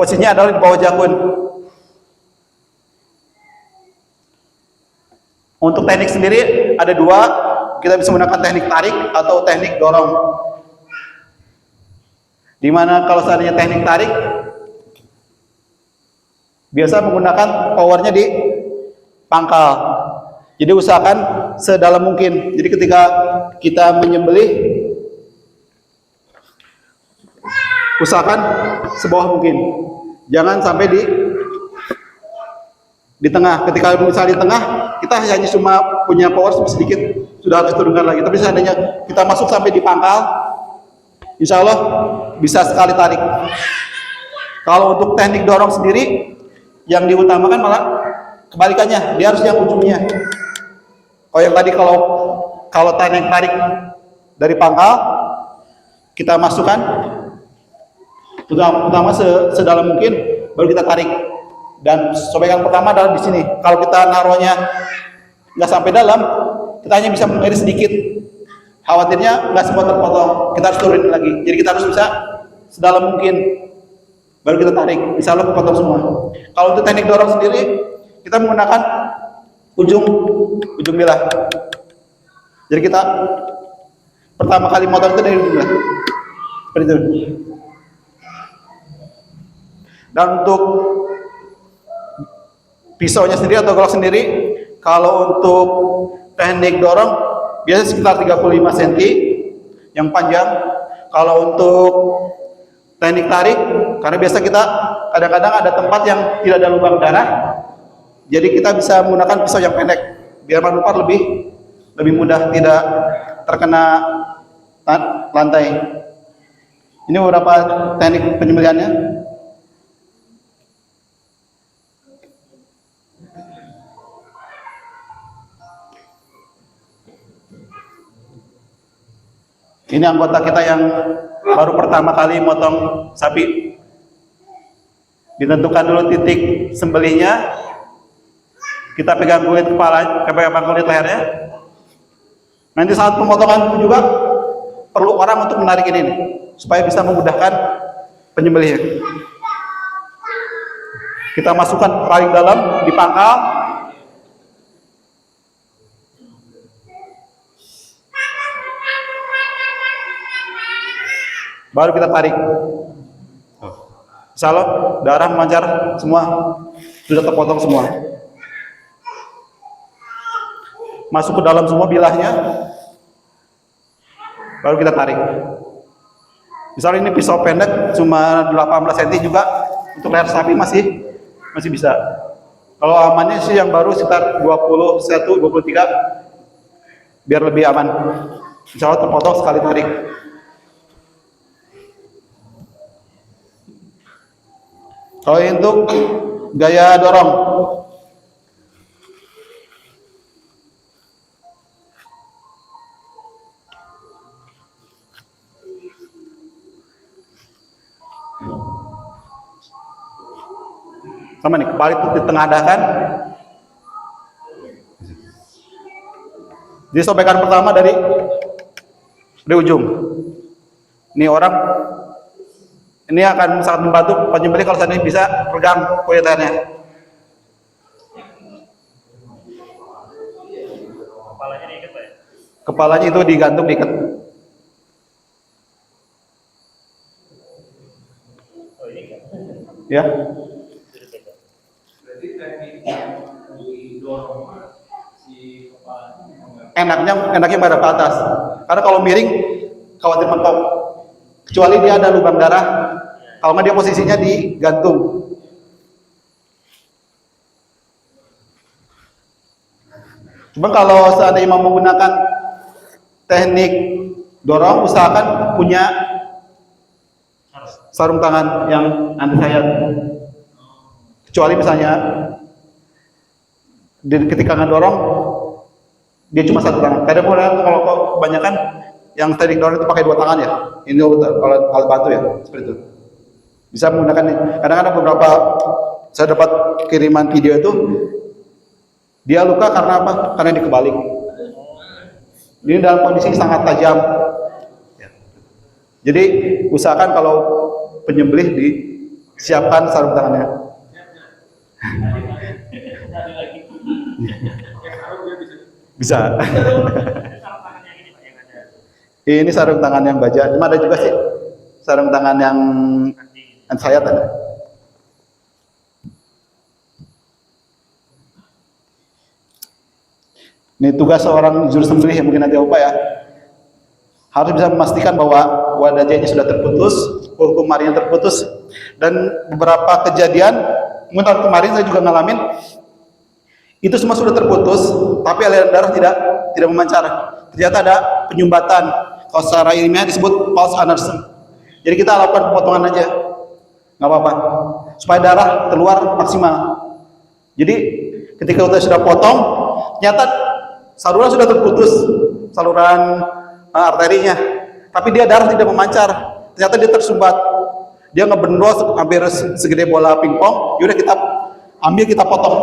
posisinya adalah di bawah jakun. Untuk teknik sendiri ada 2, kita bisa menggunakan teknik tarik atau teknik dorong. Dimana kalau seandainya teknik tarik, biasa menggunakan powernya di pangkal. Jadi usahakan sedalam mungkin. Jadi ketika kita menyembelih, usahakan sebawah mungkin. Jangan sampai di tengah. Ketika misalnya di tengah, kita hanya cuma punya power sedikit, sudah harus turunkan lagi. Tapi seandainya kita masuk sampai di pangkal, insya Allah bisa sekali tarik. Kalau untuk teknik dorong sendiri, yang diutamakan malah kebalikannya, dia harus yang ujungnya. Kalau yang tadi kalau teknik tarik dari pangkal, kita masukkan utama sedalam mungkin, baru kita tarik. Dan sobekan pertama adalah di sini. Kalau kita naruhnya nggak sampai dalam, kita hanya bisa mengairi sedikit. Khawatirnya nggak semua terpotong, kita harus turunin lagi. Jadi kita harus bisa sedalam mungkin, baru kita tarik. Insya Allah kepotong semua. Kalau untuk teknik dorong sendiri, kita menggunakan ujung bilah. Jadi kita pertama kali motong itu dari ujung bilah, seperti itu. Dan untuk pisaunya sendiri atau golok sendiri, kalau untuk teknik dorong biasanya sekitar 35 cm. yang panjang. Kalau untuk teknik tarik, karena biasa kita kadang-kadang ada tempat yang tidak ada lubang darah, jadi kita bisa menggunakan pisau yang pendek biar manupar lebih mudah, tidak terkena lantai. Ini beberapa teknik penyembelihannya. Ini anggota kita yang baru pertama kali motong sapi. Ditentukan dulu titik sembelihnya. Kita pegang kulit kepala, pegang kulit lehernya. Nanti saat pemotongan juga perlu orang untuk menarik ini nih, supaya bisa memudahkan penyembelihan. Kita masukkan paling dalam di pangkal. Baru kita tarik. Insya Allah darah memancar semua, sudah terpotong semua. Masuk ke dalam semua bilahnya, baru kita tarik. Misalnya ini pisau pendek cuma 18 cm juga, untuk leher sapi masih bisa. Kalau amannya sih yang baru sekitar 21, 23, biar lebih aman. Insya Allah terpotong sekali tarik. Kalau untuk gaya dorong, sama nih, kepala itu ditengadahkan. Jadi sobekan pertama dari ujung. Ini orang ini akan sangat membantu penyembelih kalau seandainya bisa pegang kulit lehernya. Kepalanya diikat, Pak ya? Kepalanya itu digantung, diikat. Oh, ini enggak. Ya. Berarti teknik yang didorong si kepala Enaknya pada ke atas. Karena kalau miring khawatir mentok. Kecuali dia ada lubang darah. Kalau nggak dia posisinya digantung. Cuma kalau seandainya mau menggunakan teknik dorong, usahakan punya sarung tangan yang anti sayat. Kecuali misalnya ketika ngedorong dia cuma satu tangan. Kadang-kadang kalau kebanyakan yang teknik dorong itu pakai dua tangan ya. Ini kalau alat bantu ya, seperti itu. Bisa menggunakan ini. Kadang-kadang beberapa saya dapat kiriman video itu dia luka karena apa? Karena dikebalik. Ini dalam kondisi sangat tajam. Jadi usahakan kalau penyembelih disiapkan sarung tangannya. Bisa. Ini sarung tangan yang baja. Cuma ada juga sih sarung tangan yang sayat ada. Ini tugas seorang juru sembelih yang mungkin nanti Opa ya. Harus bisa memastikan bahwa wadah jahitnya sudah terputus, kuku kemarinnya terputus, dan beberapa kejadian, mungkin tahun kemarin saya juga ngalamin, itu semua sudah terputus, tapi aliran darah tidak memancar. Ternyata ada penyumbatan. Kalau secara ilmiah disebut false aneurysm. Jadi kita lakukan pemotongan aja, nggak apa-apa, supaya darah keluar maksimal. Jadi ketika kita sudah potong, ternyata saluran sudah terputus, saluran arterinya, tapi dia darah tidak memancar. Ternyata dia tersumbat, dia ngebendros hampir segede bola pingpong. Yaudah kita ambil, kita potong,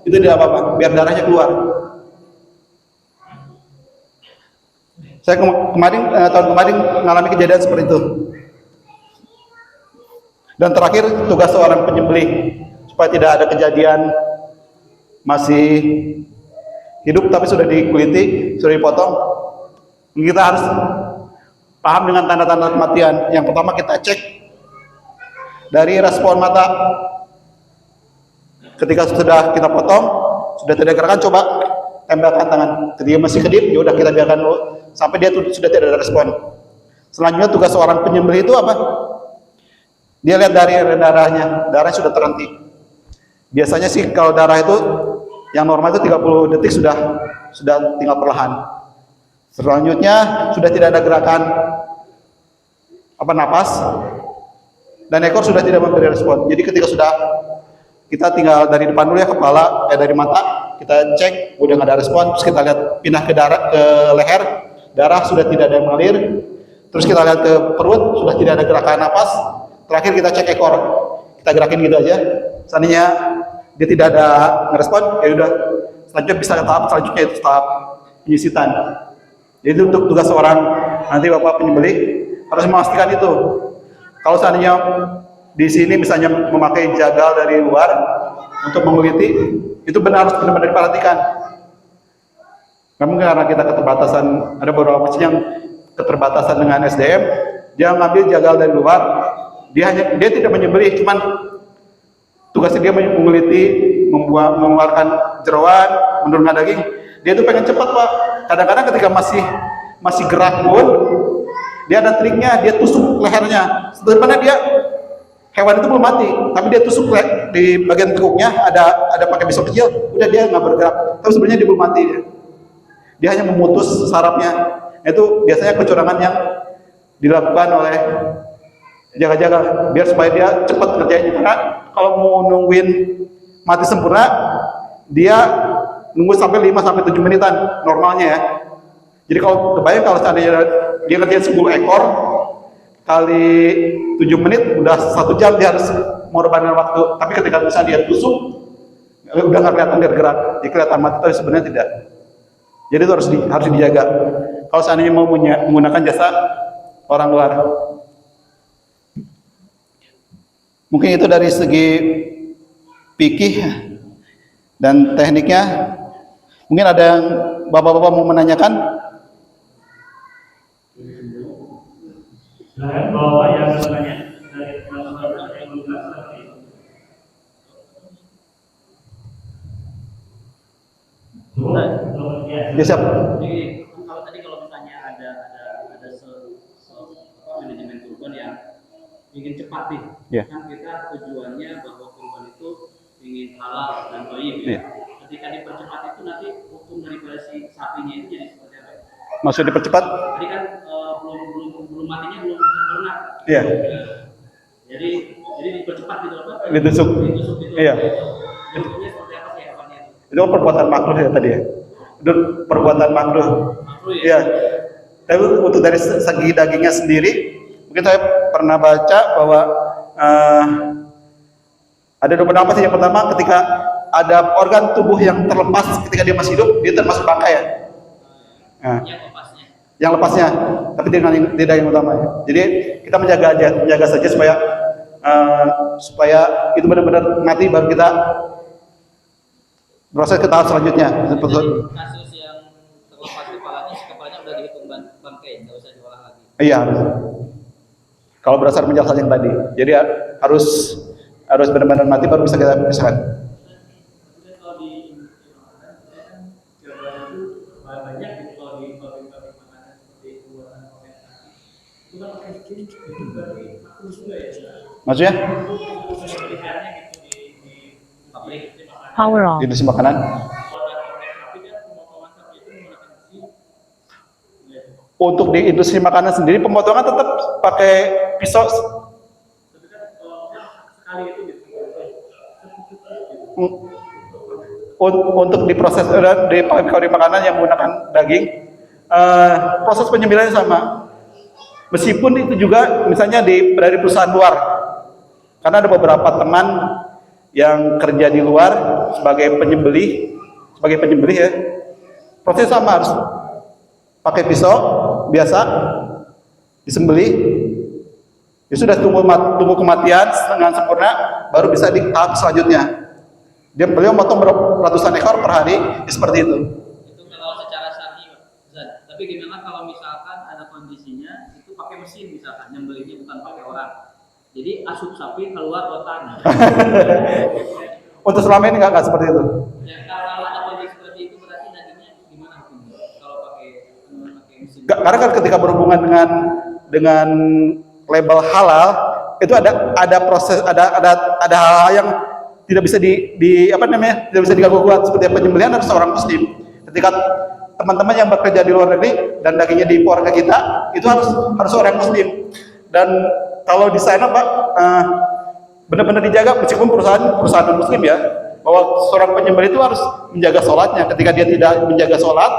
itu tidak apa-apa, biar darahnya keluar. Saya tahun kemarin mengalami kejadian seperti itu. Dan terakhir tugas seorang penyembelih supaya tidak ada kejadian masih hidup tapi sudah dikuliti, sudah dipotong. Kita harus paham dengan tanda-tanda kematian. Yang pertama kita cek dari respon mata. Ketika sudah kita potong, sudah tidak gerakan, coba tempelkan tangan. Ketika masih kedip, ya udah kita biarkan dulu sampai dia sudah tidak ada respon. Selanjutnya tugas seorang penyembelih itu apa? Dia lihat dari darahnya sudah terhenti. Biasanya sih kalau darah itu yang normal itu 30 detik sudah tinggal perlahan. Selanjutnya sudah tidak ada gerakan napas, dan ekor sudah tidak memberi respon. Jadi ketika sudah kita tinggal dari depan dulu ya, kepala dari mata kita cek udah nggak ada respon, terus kita lihat pindah ke leher, darah sudah tidak ada yang mengalir, terus kita lihat ke perut sudah tidak ada gerakan napas. Terakhir kita cek ekor, kita gerakin gitu aja. Seandainya dia tidak ada ngerespon, ya udah selanjutnya bisa ke tahap selanjutnya, itu tahap penyisitan. Jadi untuk tugas seorang nanti bapak penyembelih harus memastikan itu. Kalau seandainya di sini misalnya memakai jagal dari luar untuk menguliti, itu harus benar-benar diperhatikan. Namun karena kita keterbatasan, ada beberapa masjid yang keterbatasan dengan SDM, dia ngambil jagal dari luar, dia tidak menyembelih, cuman tugasnya dia menguliti, mengeluarkan jeroan, menurunkan daging. Dia itu pengen cepat pak. Kadang-kadang ketika masih gerak pun, dia ada triknya, dia tusuk lehernya. Sebenarnya dia hewan itu belum mati, tapi dia tusuk di bagian tekuknya, ada pakai pisau kecil, udah dia nggak bergerak. Tapi sebenarnya dia belum mati. Dia hanya memutus sarafnya. Itu biasanya kecurangan yang dilakukan oleh jaga-jaga biar supaya dia cepat kerjanya. Karena kalau mau nungguin mati sempurna, dia nunggu sampai 5-7 menitan normalnya ya. Jadi kalau kebayang kalau seandainya dia kerjain 10 ekor kali 7 menit, udah 1 jam dia harus mengorbankan waktu. Tapi ketika misalnya dia tusuk, udah nggak kelihatan dia bergerak, dia kelihatan mati, tapi sebenarnya tidak. Jadi itu harus dijaga. Kalau seandainya mau menggunakan jasa orang luar. Mungkin itu dari segi fikih dan tekniknya. Mungkin ada yang bapak-bapak mau menanyakan? Silakan bapak yang bertanya dari teman-teman yang belum seperti itu. Ya siap. Jadi kalau misalnya ada manajemen kurban yang ingin cepat nih, Yeah. kan kita tujuannya bahwa kurban itu ingin halal dan thayyib ya. Yeah. Ketika dipercepat itu nanti hukum daripada si sapinya itu jadi seperti apa? Maksud dipercepat? Tadi kan belum matinya belum sempurna. Iya. Jadi dipercepat gitu apa? Ditusuk. Ditusuk gitu. Iya. Bentuknya seperti apa sih hewannya itu? Itu kan perbuatan makruh ya tadi ya. Itu perbuatan makruh. Makruh ya? Iya. Tapi untuk dari segi dagingnya sendiri, mungkin saya pernah baca bahwa ada dua pendapat sih. Yang pertama, ketika ada organ tubuh yang terlepas ketika dia masih hidup, dia termasuk bangkai ya. Nah, yang lepasnya, tapi tidak yang utama. Jadi kita menjaga saja supaya itu benar-benar mati, baru kita proses ke tahap selanjutnya. Jadi kasus yang terlepas kepalanya udah dihitung bangkai, nggak usah diolah lagi. Iya. Kalau berdasar penjelasan yang tadi, jadi harus benar-benar mati baru bisa kita pisahkan. Maksudnya? Power on. Industri makanan. Untuk di industri makanan sendiri pemotongan tetap pakai pisau. Untuk diproses di pabrik makanan yang menggunakan daging, proses penyembelihannya sama. Meskipun itu juga misalnya dari perusahaan luar, karena ada beberapa teman yang kerja di luar sebagai penyembelih ya, proses sama, harus pakai pisau biasa disembelih, ya sudah tunggu kematian dengan sempurna, baru bisa di tahap selanjutnya. Beliau motong ratusan ekor per hari, ya seperti itu. Itu kalau secara syar'i, tapi gimana kalau misalkan ada kondisinya itu pakai mesin, misalkan nyembelihnya bukan pakai orang, jadi asup sapi keluar otak. Untuk selama ini nggak seperti itu. Ya, kalau ada kondisi seperti itu berarti dagingnya gimana hukumnya? Kalau pakai mesin? Karena kan ketika berhubungan dengan label halal, itu ada proses, ada hal-hal yang tidak bisa tidak bisa diganggu gugat, seperti penyembelihan harus seorang muslim. Ketika teman-teman yang bekerja di luar negeri dan dagingnya diimpor ke kita, itu harus orang muslim. Dan kalau di sana Pak, benar-benar dijaga, meskipun perusahaan muslim ya, bahwa seorang penyembelih itu harus menjaga sholatnya. Ketika dia tidak menjaga sholat,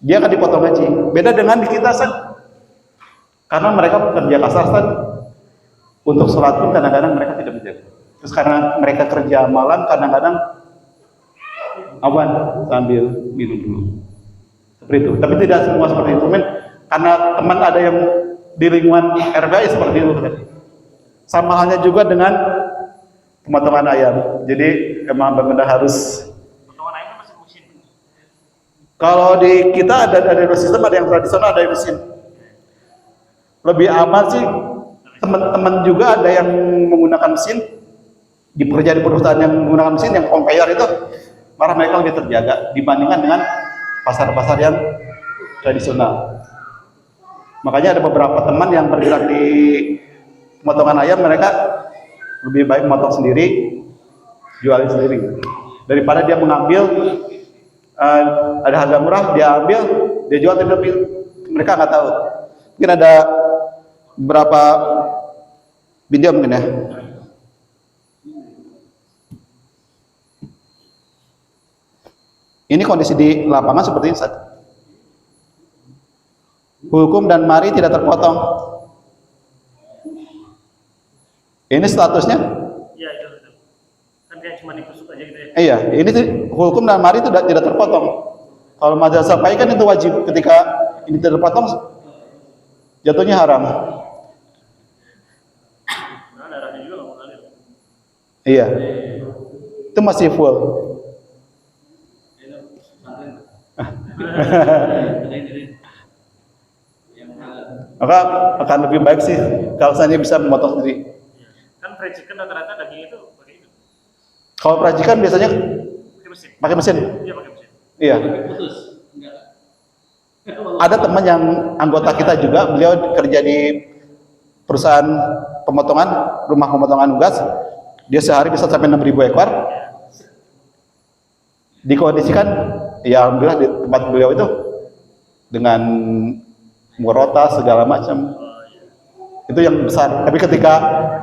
dia akan dipotong gaji. Beda dengan di kita karena mereka bekerja kasar untuk sholat pun kadang-kadang mereka tidak menjaga. Terus karena mereka kerja malam, kadang-kadang awan sambil minum dulu. Seperti itu. Tapi tidak semua seperti itu, men. Karena teman ada yang di lingkungan RBI seperti itu. Sama halnya juga dengan pemotongan ayam. Jadi emang benar-benar harus. Potongan ayamnya masih mesin. Kalau di kita ada dua sistem, ada yang tradisional, ada yang mesin. Lebih aman sih. Teman-teman juga ada yang menggunakan mesin di perusahaan yang menggunakan mesin, yang conveyor itu, malah mereka lebih terjaga dibandingkan dengan pasar-pasar yang tradisional. Makanya ada beberapa teman yang bergerak di pemotongan ayam, mereka lebih baik memotong sendiri, jualin sendiri, daripada dia mengambil ada harga murah, dia ambil, dia jual, tapi mereka nggak tahu. Mungkin ada beberapa video mungkin ya. Ini kondisi di lapangan seperti ini, Ustaz. Hukum dan mari tidak terpotong. Ini statusnya? Iya, itu. Kan kayak cuma ditusuk aja gitu ya. Iya, ini hukum dan mari itu tidak terpotong. Kalau mazhab Syafi'i kan itu wajib, ketika ini tidak terpotong, jatuhnya haram. Nah, darahnya juga nggak mengalir. Iya, itu masih full. Maka akan lebih baik sih kalau saya bisa memotong sendiri. Kan fried chicken rata-rata daging itu pakai itu. Kalau peracikan biasanya Pakai mesin. pakai mesin. Iya, pakai mesin. Iya. Putus. Enggak. Ada teman yang anggota kita juga, beliau kerja di perusahaan pemotongan, rumah pemotongan unggas. Dia sehari bisa sampai 6.000 ekor. Dikondisikan, ya alhamdulillah di tempat beliau itu dengan murota segala macam. Itu yang besar. Tapi ketika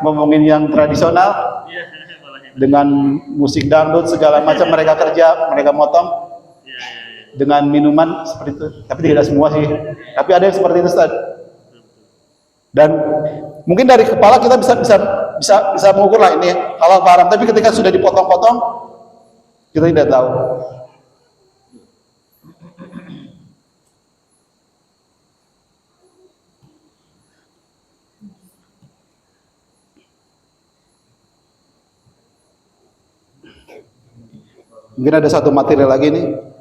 ngomongin yang tradisional, Iya, malah itu. dengan musik dangdut segala macam, mereka kerja, mereka motong Iya. dengan minuman seperti itu. Tapi tidak semua sih. Tapi ada yang seperti itu, Ustaz. Dan mungkin dari kepala kita bisa mengukur lah ini halal haram. Tapi ketika sudah dipotong-potong, kita tidak tahu. Mungkin ada satu materi lagi nih.